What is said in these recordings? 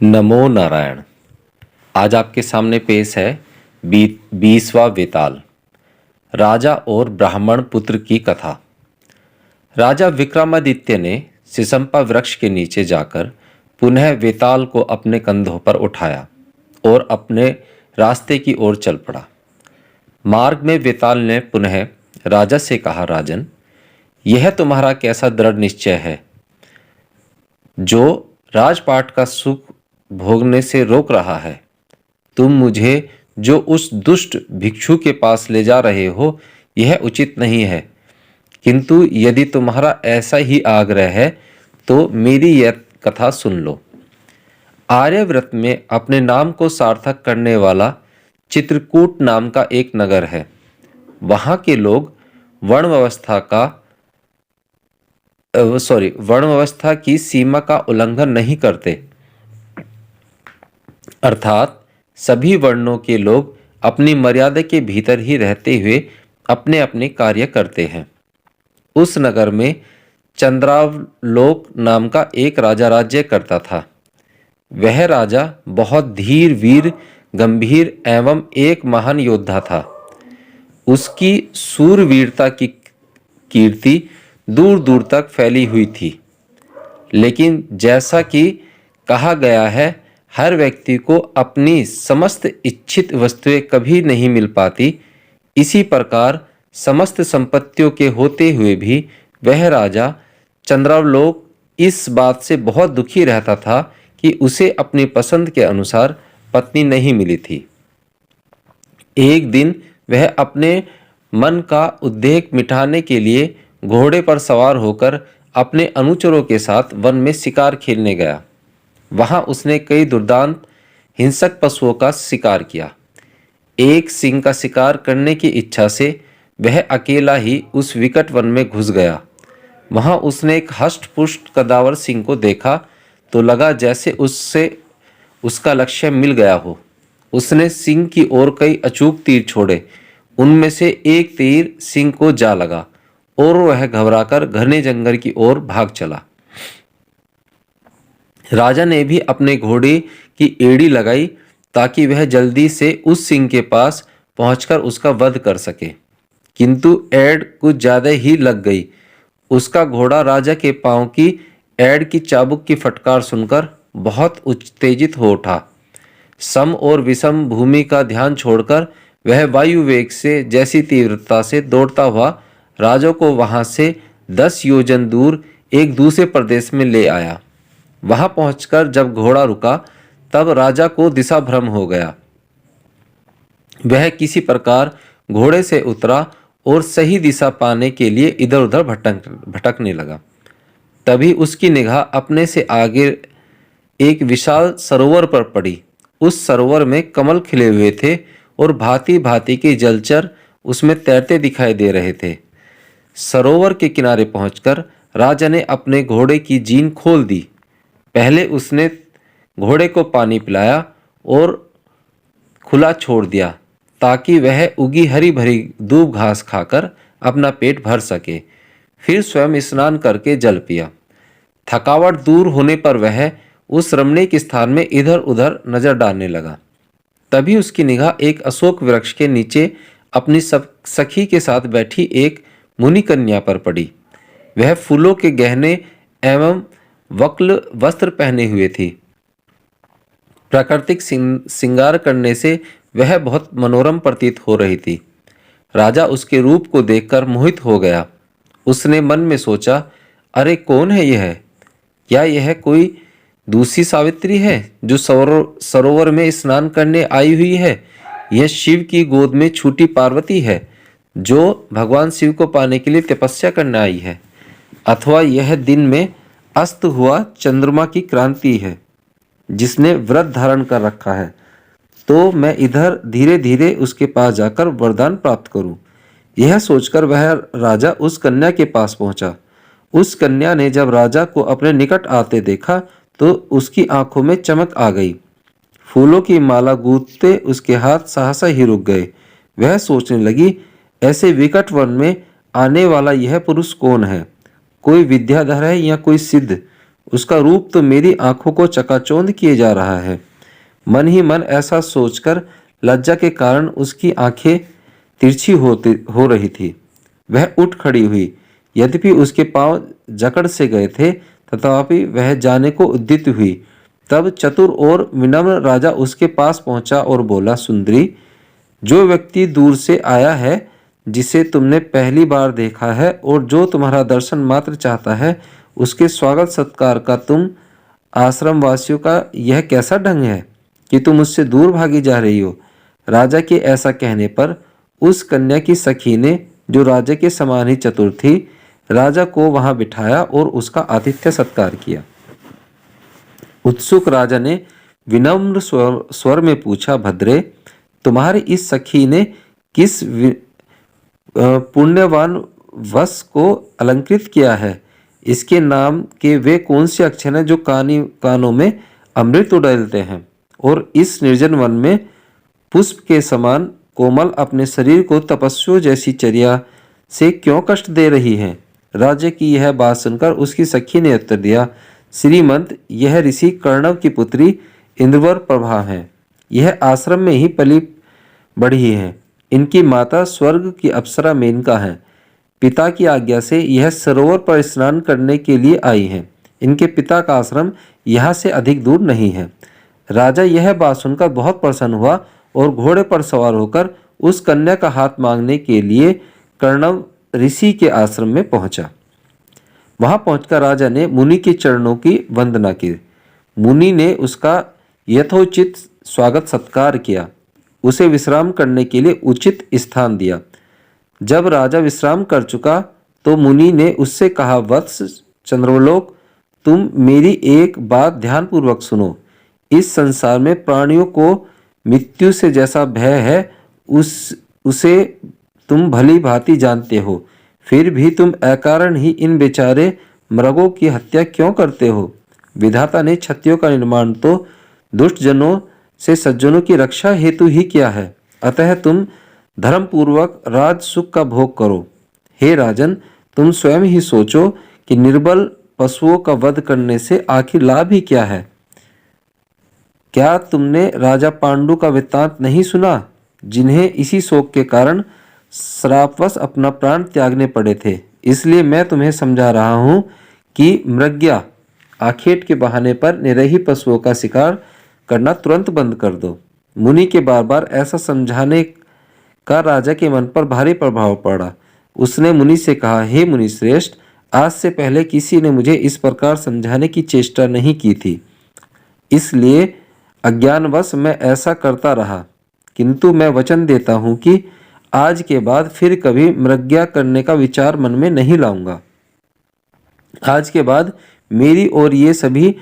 नमो नारायण। आज आपके सामने पेश है 20वां वेताल, राजा और ब्राह्मण पुत्र की कथा। राजा विक्रमादित्य ने सिसंपा वृक्ष के नीचे जाकर पुनः वेताल को अपने कंधों पर उठाया और अपने रास्ते की ओर चल पड़ा। मार्ग में वेताल ने पुनः राजा से कहा, राजन, यह तुम्हारा कैसा दृढ़ निश्चय है जो राजपाट का सुख भोगने से रोक रहा है। तुम मुझे जो उस दुष्ट भिक्षु के पास ले जा रहे हो, यह उचित नहीं है, किंतु यदि तुम्हारा ऐसा ही आग्रह है तो मेरी यह कथा सुन लो। आर्यव्रत में अपने नाम को सार्थक करने वाला चित्रकूट नाम का एक नगर है। वहां के लोग वर्ण व्यवस्था की सीमा का उल्लंघन नहीं करते, अर्थात सभी वर्णों के लोग अपनी मर्यादा के भीतर ही रहते हुए अपने अपने कार्य करते हैं। उस नगर में चंद्रावलोक नाम का एक राजा राज्य करता था। वह राजा बहुत धीर, वीर, गंभीर एवं एक महान योद्धा था। उसकी सूरवीरता की कीर्ति दूर दूर तक फैली हुई थी। लेकिन जैसा कि कहा गया है, हर व्यक्ति को अपनी समस्त इच्छित वस्तुएं कभी नहीं मिल पाती। इसी प्रकार समस्त संपत्तियों के होते हुए भी वह राजा चंद्रावलोक इस बात से बहुत दुखी रहता था कि उसे अपनी पसंद के अनुसार पत्नी नहीं मिली थी। एक दिन वह अपने मन का उद्वेग मिटाने के लिए घोड़े पर सवार होकर अपने अनुचरों के साथ वन में शिकार खेलने गया। वहां उसने कई दुर्दांत हिंसक पशुओं का शिकार किया। एक सिंह का शिकार करने की इच्छा से वह अकेला ही उस विकट वन में घुस गया। वहां उसने एक हष्ट-पुष्ट कदावर सिंह को देखा तो लगा जैसे उससे उसका लक्ष्य मिल गया हो। उसने सिंह की ओर कई अचूक तीर छोड़े। उनमें से एक तीर सिंह को जा लगा और वह घबराकर घने जंगल की ओर भाग चला। राजा ने भी अपने घोड़े की एड़ी लगाई ताकि वह जल्दी से उस सिंह के पास पहुंचकर उसका वध कर सके, किंतु एड़ कुछ ज्यादा ही लग गई। उसका घोड़ा राजा के पांव की एड़ की चाबुक की फटकार सुनकर बहुत उत्तेजित हो उठा। सम और विषम भूमि का ध्यान छोड़कर वह वायु वेग से जैसी तीव्रता से दौड़ता हुआ राजा को वहां से 10 योजन दूर एक दूसरे प्रदेश में ले आया। वहां पहुंचकर जब घोड़ा रुका तब राजा को दिशा भ्रम हो गया। वह किसी प्रकार घोड़े से उतरा और सही दिशा पाने के लिए इधर उधर भटकने लगा। तभी उसकी निगाह अपने से आगे एक विशाल सरोवर पर पड़ी। उस सरोवर में कमल खिले हुए थे और भांति भांति के जलचर उसमें तैरते दिखाई दे रहे थे। सरोवर के किनारे पहुंचकर राजा ने अपने घोड़े की जीन खोल दी। पहले उसने घोड़े को पानी पिलाया और खुला छोड़ दिया ताकि वह उगी हरी भरी दूब घास खाकर अपना पेट भर सके। फिर स्वयं स्नान करके जल पिया। थकावट दूर होने पर वह उस रमणीक स्थान में इधर उधर नजर डालने लगा। तभी उसकी निगाह एक अशोक वृक्ष के नीचे अपनी सखी के साथ बैठी एक मुनि कन्या पर पड़ी। वह फूलों के गहने एवं वक्ल वस्त्र पहने हुए थी। प्राकृतिक श्रृंगार करने से वह बहुत मनोरम प्रतीत हो रही थी। राजा उसके रूप को देखकर मोहित हो गया। उसने मन में सोचा, अरे कौन है यह? क्या यह कोई दूसरी सावित्री है जो सरोवर में स्नान करने आई हुई है? यह शिव की गोद में छूटी पार्वती है जो भगवान शिव को पाने के लिए तपस्या करने आई है, अथवा यह दिन में अस्त हुआ चंद्रमा की क्रांति है जिसने व्रत धारण कर रखा है। तो मैं इधर धीरे धीरे उसके पास जाकर वरदान प्राप्त करूं। यह सोचकर वह राजा उस कन्या के पास पहुंचा। उस कन्या ने जब राजा को अपने निकट आते देखा तो उसकी आंखों में चमक आ गई। फूलों की माला गूंथते उसके हाथ सहसा ही रुक गए। वह सोचने लगी, ऐसे विकट वन में आने वाला यह पुरुष कौन है? कोई विद्याधर है या कोई सिद्ध? उसका रूप तो मेरी आंखों को चकाचौंध किए जा रहा है। मन ही मन ऐसा सोचकर लज्जा के कारण उसकी आंखें तिरछी हो रही थी। वह उठ खड़ी हुई। यद्यपि उसके पांव जकड़ से गए थे, तथापि वह जाने को उद्यत हुई। तब चतुर और विनम्र राजा उसके पास पहुंचा और बोला, सुंदरी, जो व्यक्ति दूर से आया है, जिसे तुमने पहली बार देखा है और जो तुम्हारा दर्शन मात्र चाहता है, उसके स्वागत सत्कार का तुम आश्रम वासियों का यह कैसा ढंग है कि तुम उससे दूर भागी जा रही हो। राजा के ऐसा कहने पर उस कन्या की सखी ने, जो राजा के समान ही चतुर थी, राजा को वहां बिठाया और उसका आतिथ्य सत्कार किया। उत्सुक राजा ने विनम्र स्वर में पूछा, भद्रे, तुम्हारी इस सखी ने किस पुण्यवान वश को अलंकृत किया है? इसके नाम के वे कौन से अक्षर हैं जो कानों में अमृत उड़ेलते हैं और इस निर्जन वन में पुष्प के समान कोमल अपने शरीर को तपस्वियों जैसी चर्या से क्यों कष्ट दे रही हैं? राजा की यह बात सुनकर उसकी सखी ने उत्तर दिया, श्रीमंत, यह ऋषि कर्णव की पुत्री इंद्रवर प्रभा है। यह आश्रम में ही पली बढ़ी है। इनकी माता स्वर्ग की अप्सरा मेनका है। पिता की आज्ञा से यह सरोवर पर स्नान करने के लिए आई हैं। इनके पिता का आश्रम यहाँ से अधिक दूर नहीं है। राजा यह बात सुनकर बहुत प्रसन्न हुआ और घोड़े पर सवार होकर उस कन्या का हाथ मांगने के लिए कर्णव ऋषि के आश्रम में पहुंचा। वहां पहुंचकर राजा ने मुनि के चरणों की वंदना की। मुनि ने उसका यथोचित स्वागत सत्कार किया, उसे विश्राम करने के लिए उचित स्थान दिया। जब राजा विश्राम कर चुका तो मुनि ने उससे कहा, वत्स चंद्रलोक, तुम मेरी एक बात ध्यानपूर्वक सुनो। इस संसार में प्राणियों को मृत्यु से जैसा भय है, उसे तुम भली भांति जानते हो। फिर भी तुम अकारण ही इन बेचारे मृगों की हत्या क्यों करते हो? विधाता ने क्षत्रियों का निर्माण तो दुष्ट जनों से सज्जनों की रक्षा हेतु ही किया है। अतः तुम धर्म पूर्वक राज सुख का भोग करो। हे राजन, तुम स्वयं ही सोचो कि निर्बल पशुओं का वध करने से आखिर लाभ ही क्या है? क्या तुमने राजा पांडु का वृत्तांत नहीं सुना, जिन्हें इसी शोक के कारण श्रापवश अपना प्राण त्यागने पड़े थे? इसलिए मैं तुम्हें समझा रहा हूं कि मृग्या, आखेट के बहाने पर निरीह पशुओं का शिकार करना तुरंत बंद कर दो। मुनि के बार बार ऐसा समझाने का राजा के मन पर भारी प्रभाव पड़ा। उसने मुनि से कहा, हे मुनि श्रेष्ठ, आज से पहले किसी ने मुझे इस प्रकार समझाने की चेष्टा नहीं की थी, इसलिए अज्ञानवश मैं ऐसा करता रहा। किंतु मैं वचन देता हूं कि आज के बाद फिर कभी मृग्या करने का विचार मन में नहीं लाऊंगा। आज के बाद मेरी और ये सभी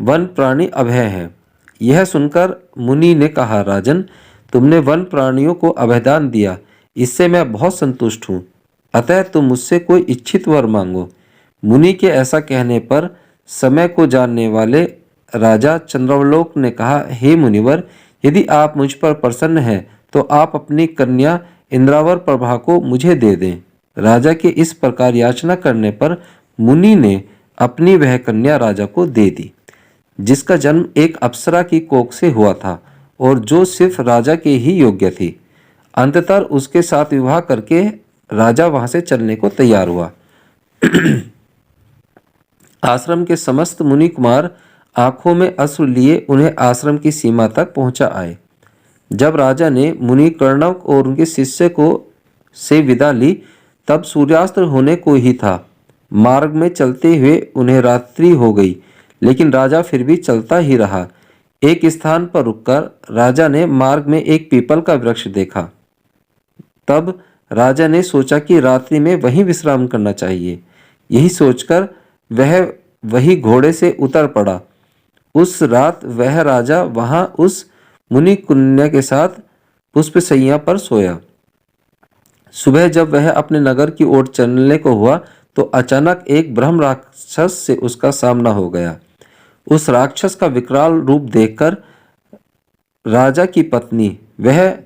वन प्राणी अभय हैं। यह सुनकर मुनि ने कहा, राजन, तुमने वन प्राणियों को अभयदान दिया, इससे मैं बहुत संतुष्ट हूँ। अतः तुम मुझसे कोई इच्छित वर मांगो। मुनि के ऐसा कहने पर समय को जानने वाले राजा चंद्रवलोक ने कहा, हे मुनिवर, यदि आप मुझ पर प्रसन्न हैं तो आप अपनी कन्या इंद्रावर प्रभा को मुझे दे दें। राजा के इस प्रकार याचना करने पर मुनि ने अपनी वह कन्या राजा को दे दी, जिसका जन्म एक अप्सरा की कोख से हुआ था और जो सिर्फ राजा के ही योग्य थी। अंततः उसके साथ विवाह करके राजा वहां से चलने को तैयार हुआ। आश्रम के समस्त मुनि कुमार आंखों में अश्रु लिए उन्हें आश्रम की सीमा तक पहुंचा आए। जब राजा ने मुनि कर्णव और उनके शिष्य को से विदा ली, तब सूर्यास्त होने को ही था। मार्ग में चलते हुए उन्हें रात्रि हो गई, लेकिन राजा फिर भी चलता ही रहा। एक स्थान पर रुककर राजा ने मार्ग में एक पीपल का वृक्ष देखा। तब राजा ने सोचा कि रात्रि में वहीं विश्राम करना चाहिए। यही सोचकर वह वही घोड़े से उतर पड़ा। उस रात वह राजा वहां उस मुनि कन्या के साथ पुष्पशैया पर सोया। सुबह जब वह अपने नगर की ओर चलने को हुआ तो अचानक एक ब्रह्म राक्षस से उसका सामना हो गया। उस राक्षस का विकराल रूप देखकर राजा की पत्नी, वह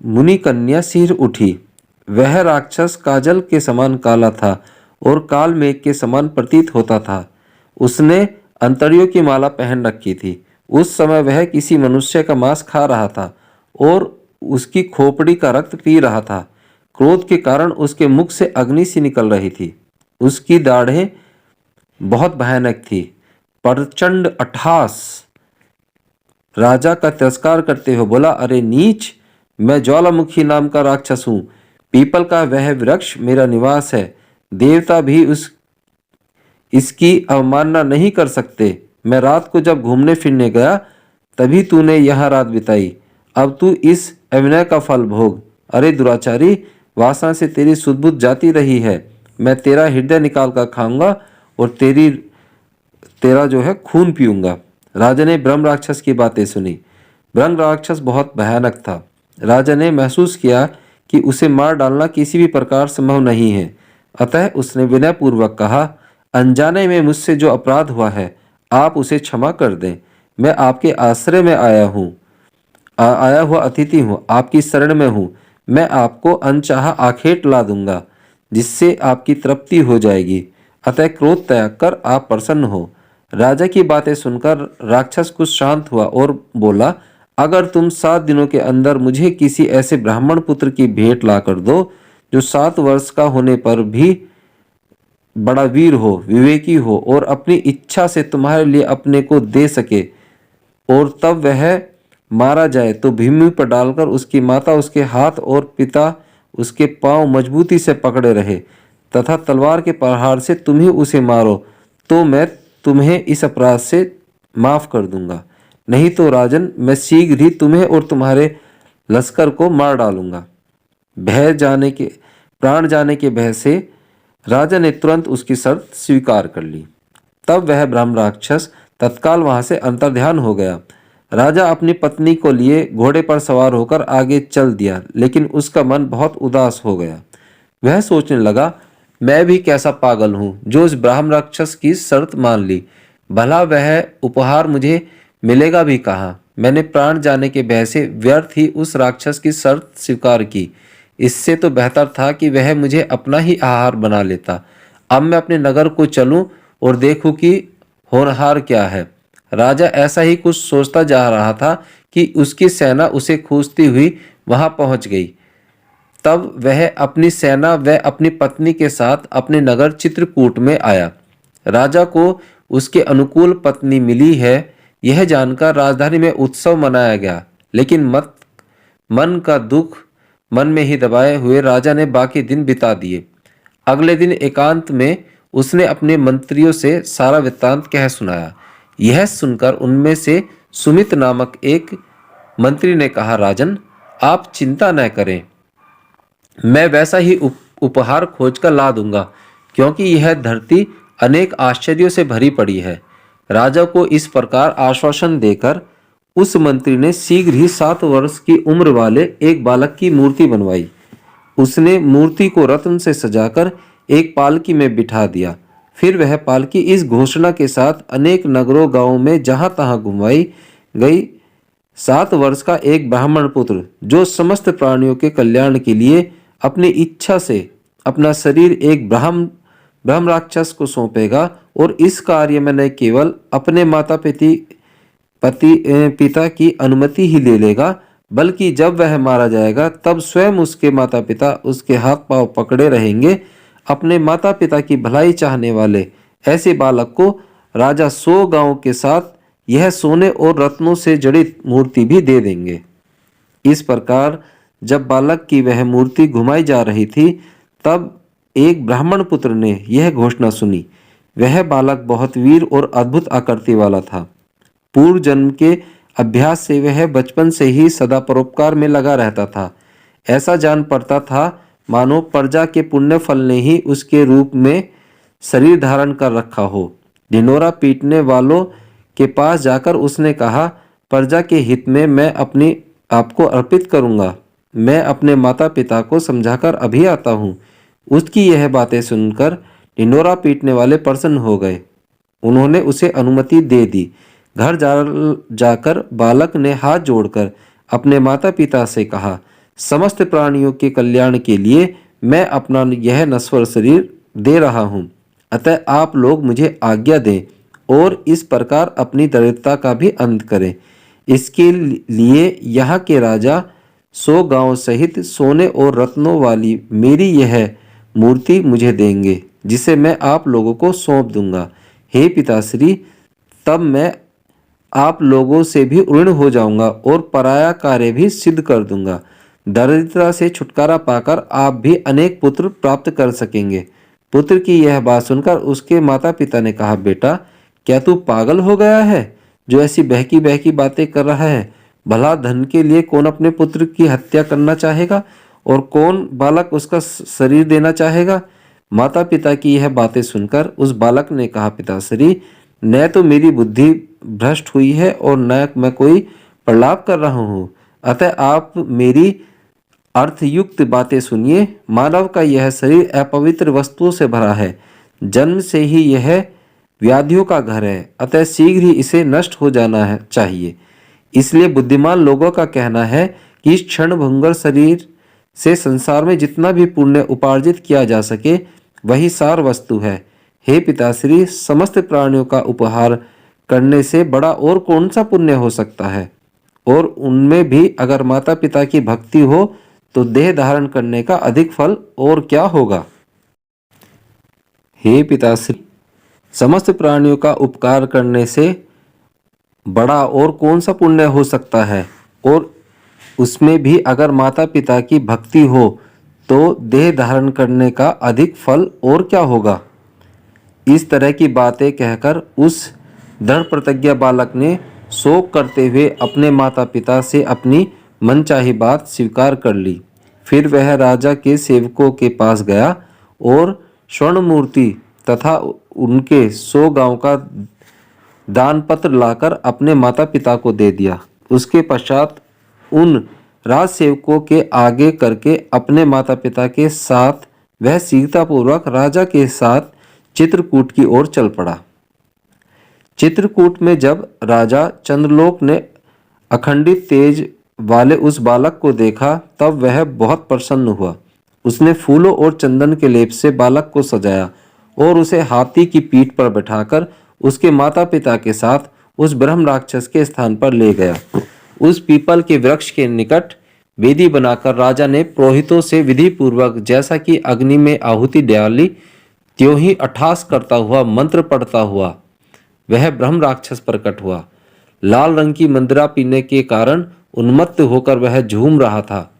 मुनि कन्या, सिर उठी। वह राक्षस काजल के समान काला था और काल मेघ के समान प्रतीत होता था। उसने अंतड़ियों की माला पहन रखी थी। उस समय वह किसी मनुष्य का मांस खा रहा था और उसकी खोपड़ी का रक्त पी रहा था। क्रोध के कारण उसके मुख से अग्नि सी निकल रही थी। उसकी दाढ़ें बहुत भयानक थी। प्रचंड अट्टहास राजा का तिरस्कार करते हुए बोला, अरे नीच, मैं ज्वालामुखी नाम का राक्षस हूँ। पीपल का वह वृक्ष मेरा निवास है। देवता भी इसकी अवमानना नहीं कर सकते। मैं रात को जब घूमने फिरने गया तभी तूने यहाँ रात बिताई। अब तू इस अभिनय का फल भोग। अरे दुराचारी, वासना से तेरी सुध-बुध जाती रही है। मैं तेरा हृदय निकाल कर खाऊंगा और तेरा जो है खून पीऊंगा। राजा ने ब्रह्म राक्षस की बातें सुनी। ब्रह्म राक्षस बहुत भयानक था। राजा ने महसूस किया कि उसे मार डालना किसी भी प्रकार संभव नहीं है। अतः उसने विनयपूर्वक कहा, अनजाने में मुझसे जो अपराध हुआ है आप उसे क्षमा कर दें। मैं आपके आश्रय में आया हुआ अतिथि हूँ, आपकी शरण में हूँ। मैं आपको अनचाहा आखेट ला दूंगा जिससे आपकी तृप्ति हो जाएगी। अतः क्रोध त्याग कर आप प्रसन्न हो। राजा की बातें सुनकर राक्षस कुछ शांत हुआ और बोला, अगर तुम 7 दिनों के अंदर मुझे किसी ऐसे ब्राह्मण पुत्र की भेंट ला कर दो जो 7 वर्ष का होने पर भी बड़ा वीर हो, विवेकी हो और अपनी इच्छा से तुम्हारे लिए अपने को दे सके, और तब वह मारा जाए तो भूमि पर डालकर उसकी माता उसके हाथ और पिता उसके पांव मजबूती से पकड़े रहे तथा तलवार के प्रहार से तुम ही उसे मारो, तो मैं तुम्हें इस अपराध से माफ कर दूंगा। नहीं तो राजन, मैं शीघ्र ही तुम्हें और तुम्हारे लश्कर को मार डालूंगा। प्राण जाने के भय से राजा ने तुरंत उसकी शर्त स्वीकार कर ली। तब वह ब्रह्म राक्षस तत्काल वहां से अंतर्ध्यान हो गया। राजा अपनी पत्नी को लिए घोड़े पर सवार होकर आगे चल दिया, लेकिन उसका मन बहुत उदास हो गया। वह सोचने लगा, मैं भी कैसा पागल हूँ जो इस ब्रह्म राक्षस की शर्त मान ली। भला वह उपहार मुझे मिलेगा भी कहाँ। मैंने प्राण जाने के भय से व्यर्थ ही उस राक्षस की शर्त स्वीकार की। इससे तो बेहतर था कि वह मुझे अपना ही आहार बना लेता। अब मैं अपने नगर को चलूं और देखूं कि होनहार क्या है। राजा ऐसा ही कुछ सोचता जा रहा था कि उसकी सेना उसे खोजती हुई वहां पहुंच गई। तब वह अपनी सेना व अपनी पत्नी के साथ अपने नगर चित्रकूट में आया। राजा को उसके अनुकूल पत्नी मिली है, यह जानकर राजधानी में उत्सव मनाया गया। लेकिन मन का दुख मन में ही दबाए हुए राजा ने बाकी दिन बिता दिए। अगले दिन एकांत में उसने अपने मंत्रियों से सारा वृत्तांत कह सुनाया। यह सुनकर उनमें से सुमित नामक एक मंत्री ने कहा, राजन, आप चिंता न करें, मैं वैसा ही उपहार खोजकर ला दूंगा, क्योंकि यह धरती अनेक आश्चर्यों से भरी पड़ी है। राजा को इस प्रकार आश्वासन देकर उस मंत्री ने शीघ्र ही 7 वर्ष की उम्र वाले एक बालक की मूर्ति बनवाई। उसने मूर्ति को रत्न से सजाकर एक पालकी में बिठा दिया। फिर वह पालकी इस घोषणा के साथ अनेक नगरों गांवों में जहां तहां घुमाई गई, 7 वर्ष का एक ब्राह्मण पुत्र जो समस्त प्राणियों के कल्याण के लिए अपनी इच्छा से अपना शरीर एक ब्रह्म राक्षस को सौंपेगा और इस कार्य में न केवल अपने पिता की अनुमति ही ले लेगा, बल्कि जब वह मारा जाएगा तब स्वयं उसके माता पिता उसके हाथ पांव पकड़े रहेंगे। अपने माता पिता की भलाई चाहने वाले ऐसे बालक को राजा 100 गांवों के साथ यह सोने और रत्नों से जड़ित मूर्ति भी दे देंगे। इस प्रकार जब बालक की वह मूर्ति घुमाई जा रही थी, तब एक ब्राह्मण पुत्र ने यह घोषणा सुनी। वह बालक बहुत वीर और अद्भुत आकृति वाला था। पूर्व जन्म के अभ्यास से वह बचपन से ही सदा परोपकार में लगा रहता था। ऐसा जान पड़ता था मानो प्रजा के पुण्य फल ने ही उसके रूप में शरीर धारण कर रखा हो। ढिंढोरा पीटने वालों के पास जाकर उसने कहा, प्रजा के हित में मैं अपने आप को अर्पित करूंगा। मैं अपने माता पिता को समझाकर अभी आता हूँ। उसकी यह बातें सुनकर ढिंढोरा पीटने वाले प्रसन्न हो गए। उन्होंने उसे अनुमति दे दी। घर जाकर बालक ने हाथ जोड़कर अपने माता पिता से कहा, समस्त प्राणियों के कल्याण के लिए मैं अपना यह नश्वर शरीर दे रहा हूँ, अतः आप लोग मुझे आज्ञा दें और इस प्रकार अपनी दरिद्रता का भी अंत करे। इसके लिए यहाँ के राजा 100 गांव सहित सोने और रत्नों वाली मेरी यह मूर्ति मुझे देंगे, जिसे मैं आप लोगों को सौंप दूंगा। हे पिताश्री, तब मैं आप लोगों से भी ऋण हो जाऊंगा और पराया कार्य भी सिद्ध कर दूंगा। दरिद्रता से छुटकारा पाकर आप भी अनेक पुत्र प्राप्त कर सकेंगे। पुत्र की यह बात सुनकर उसके माता पिता ने कहा, बेटा, क्या तू पागल हो गया है जो ऐसी बहकी बहकी बातें कर रहा है? भला धन के लिए कौन अपने पुत्र की हत्या करना चाहेगा और कौन बालक उसका शरीर देना चाहेगा? माता पिता की यह बातें सुनकर उस बालक ने कहा, पिताश्री, न तो मेरी बुद्धि भ्रष्ट हुई है और न मैं कोई प्रलाप कर रहा हूँ, अतः आप मेरी अर्थयुक्त बातें सुनिए। मानव का यह शरीर अपवित्र वस्तुओं से भरा है, जन्म से ही यह व्याधियों का घर है, अतः शीघ्र ही इसे नष्ट हो जाना है चाहिए। इसलिए बुद्धिमान लोगों का कहना है कि इस क्षण भंगुर शरीर से संसार में जितना भी पुण्य उपार्जित किया जा सके वही सार वस्तु है। हे पिताश्री, समस्त प्राणियों का उपहार करने से बड़ा और कौन सा पुण्य हो सकता है? और उनमें भी अगर माता पिता की भक्ति हो तो देह धारण करने का अधिक फल और क्या होगा? हे पिताश्री, समस्त प्राणियों का उपकार करने से बड़ा और कौन सा पुण्य हो सकता है? और उसमें भी अगर माता पिता की भक्ति हो तो देह धारण करने का अधिक फल और क्या होगा? इस तरह की बातें कहकर उस दृढ़ प्रतिज्ञा बालक ने शोक करते हुए अपने माता पिता से अपनी मनचाही बात स्वीकार कर ली। फिर वह राजा के सेवकों के पास गया और स्वर्ण मूर्ति तथा उनके 100 गांव का दान पत्र लाकर अपने माता पिता को दे दिया। उसके पश्चात उन राजसेवकों के आगे करके अपने माता पिता के साथ वह शीघ्रतापूर्वक राजा के साथ चित्रकूट की ओर चल पड़ा। चित्रकूट में जब राजा चंद्रलोक ने अखंडित तेज वाले उस बालक को देखा तब वह बहुत प्रसन्न हुआ। उसने फूलों और चंदन के लेप से बालक को सजाया और उसे हाथी की पीठ पर बैठाकर उसके माता पिता के साथ उस ब्रह्म राक्षस के स्थान पर ले गया। उस पीपल के वृक्ष के निकट वेदी बनाकर राजा ने पुरोहितों से विधि पूर्वक जैसा कि अग्नि में आहुति डाली त्यों ही अठास करता हुआ मंत्र पढ़ता हुआ वह ब्रह्म राक्षस प्रकट हुआ। लाल रंग की मंदिरा पीने के कारण उन्मत्त होकर वह झूम रहा था,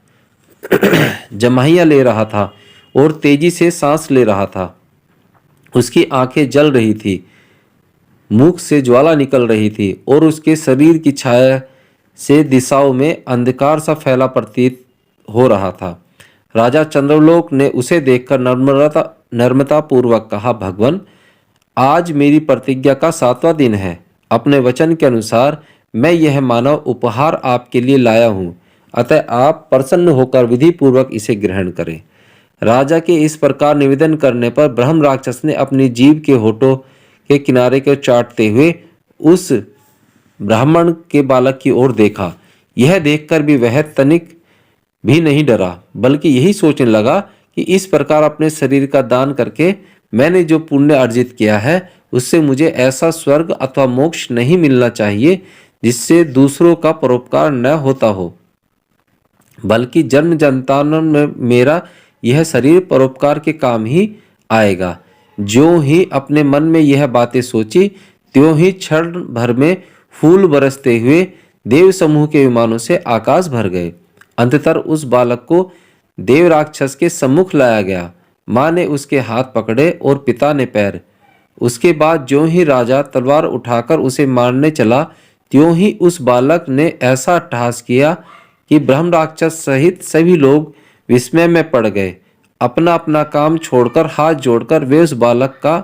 जमाहियां ले रहा था और तेजी से सांस ले रहा था। उसकी आंखें जल रही थी, मुख से ज्वाला निकल रही थी और उसके शरीर की छाया से दिशाओं में अंधकार सा फैला प्रतीत हो रहा था। राजा चंद्रलोक ने उसे देखकर नम्रता पूर्वक कहा, भगवान, आज मेरी प्रतिज्ञा का 7वां दिन है। अपने वचन के अनुसार मैं यह मानव उपहार आपके लिए लाया हूँ, अतः आप प्रसन्न होकर विधि पूर्वक इसे ग्रहण करें। राजा के इस प्रकार निवेदन करने पर ब्रह्म राक्षस ने अपनी जीभ के होठों के किनारे को चाटते हुए उस ब्राह्मण के बालक की ओर देखा। यह देखकर भी वह तनिक भी नहीं डरा, बल्कि यही सोचने लगा कि इस प्रकार अपने शरीर का दान करके मैंने जो पुण्य अर्जित किया है उससे मुझे ऐसा स्वर्ग अथवा मोक्ष नहीं मिलना चाहिए जिससे दूसरों का परोपकार न होता हो, बल्कि जन्म जन्मांतर में मेरा यह शरीर परोपकार के काम ही आएगा। ज्यों ही अपने मन में यह बातें सोची त्यों ही क्षण भर में फूल बरसते हुए देव समूह के विमानों से आकाश भर गए। अंततः उस बालक को देव राक्षस के सम्मुख लाया गया। माँ ने उसके हाथ पकड़े और पिता ने पैर। उसके बाद ज्यों ही राजा तलवार उठाकर उसे मारने चला त्यों ही उस बालक ने ऐसा अट्टहास किया कि ब्रह्म राक्षस सहित सभी लोग विस्मय में पड़ गए। अपना अपना काम छोड़कर हाथ जोड़कर वे उस बालक का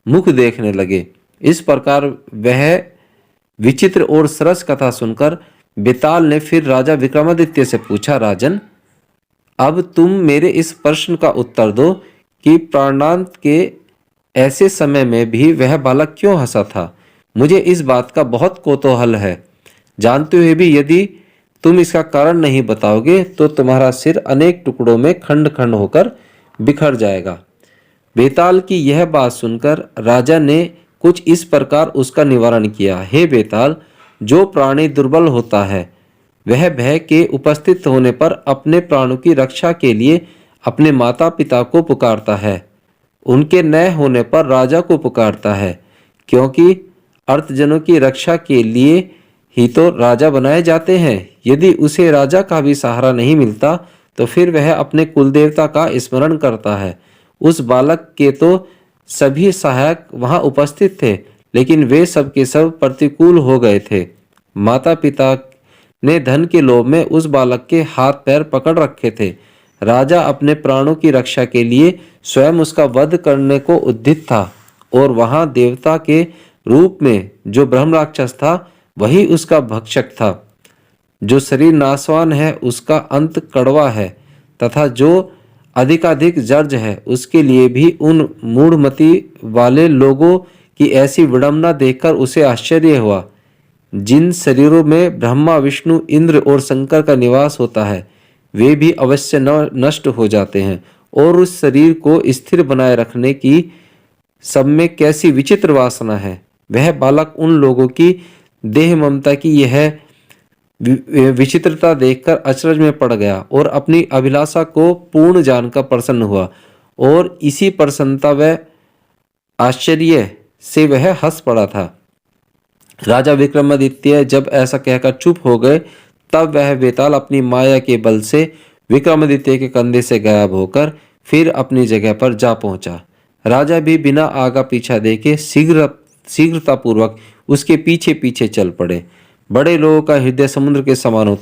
मुख देखने लगे। इस प्रकार वह विचित्र और सरस कथा सुनकर बेताल ने फिर राजा विक्रमादित्य से पूछा, राजन, अब तुम मेरे इस प्रश्न का उत्तर दो कि प्राणांत के ऐसे समय में भी वह बालक क्यों हंसा था। मुझे इस बात का बहुत कौतूहल है। जानते हुए भी यदि तुम इसका कारण नहीं बताओगे तो तुम्हारा सिर अनेक टुकड़ों में खंड खंड होकर बिखर जाएगा। बेताल की यह बात सुनकर राजा ने कुछ इस प्रकार उसका निवारण किया। हे बेताल, जो प्राणी दुर्बल होता है वह भय के उपस्थित होने पर अपने प्राणों की रक्षा के लिए अपने माता पिता को पुकारता है, उनके न होने पर राजा को पुकारता है, क्योंकि अर्थजनों की रक्षा के लिए ही तो राजा बनाए जाते हैं। यदि उसे राजा का भी सहारा नहीं मिलता तो फिर वह अपने कुलदेवता का स्मरण करता है। उस बालक के तो सभी सहायक वहां उपस्थित थे, लेकिन वे सब के सब प्रतिकूल हो गए थे। माता पिता ने धन के लोभ में उस बालक के हाथ पैर पकड़ रखे थे। राजा अपने प्राणों की रक्षा के लिए स्वयं उसका वध करने को उद्यत था, और वहां देवता के रूप में जो ब्रह्म राक्षस था वही उसका भक्षक था। जो शरीर नाशवान है उसका अंत कड़वा है, तथा जो अधिकाधिक जर्ज है उसके लिए भी उन मूढ़मति वाले लोगों की ऐसी विडंबना देखकर उसे आश्चर्य हुआ। जिन शरीरों में ब्रह्मा, विष्णु, इंद्र और शंकर का निवास होता है वे भी अवश्य नष्ट हो जाते हैं, और उस शरीर को स्थिर बनाए रखने की सब में कैसी विचित्र वासना है। वह बालक उन लोगों की देह ममता की यह विचित्रता देखकर अचरज में पड़ गया और अपनी अभिलाषा को पूर्ण जानकर प्रसन्न हुआ, और इसी प्रसन्नता व आश्चर्य से वह हंस पड़ा था। राजा विक्रमादित्य जब ऐसा कहकर चुप हो गए, तब वह बेताल अपनी माया के बल से विक्रमादित्य के कंधे से गायब होकर फिर अपनी जगह पर जा पहुंचा। राजा भी बिना आगा पीछा देखे शीघ्रतापूर्वक उसके पीछे पीछे चल पड़े। बड़े लोगों का हृदय समुद्र के समान होता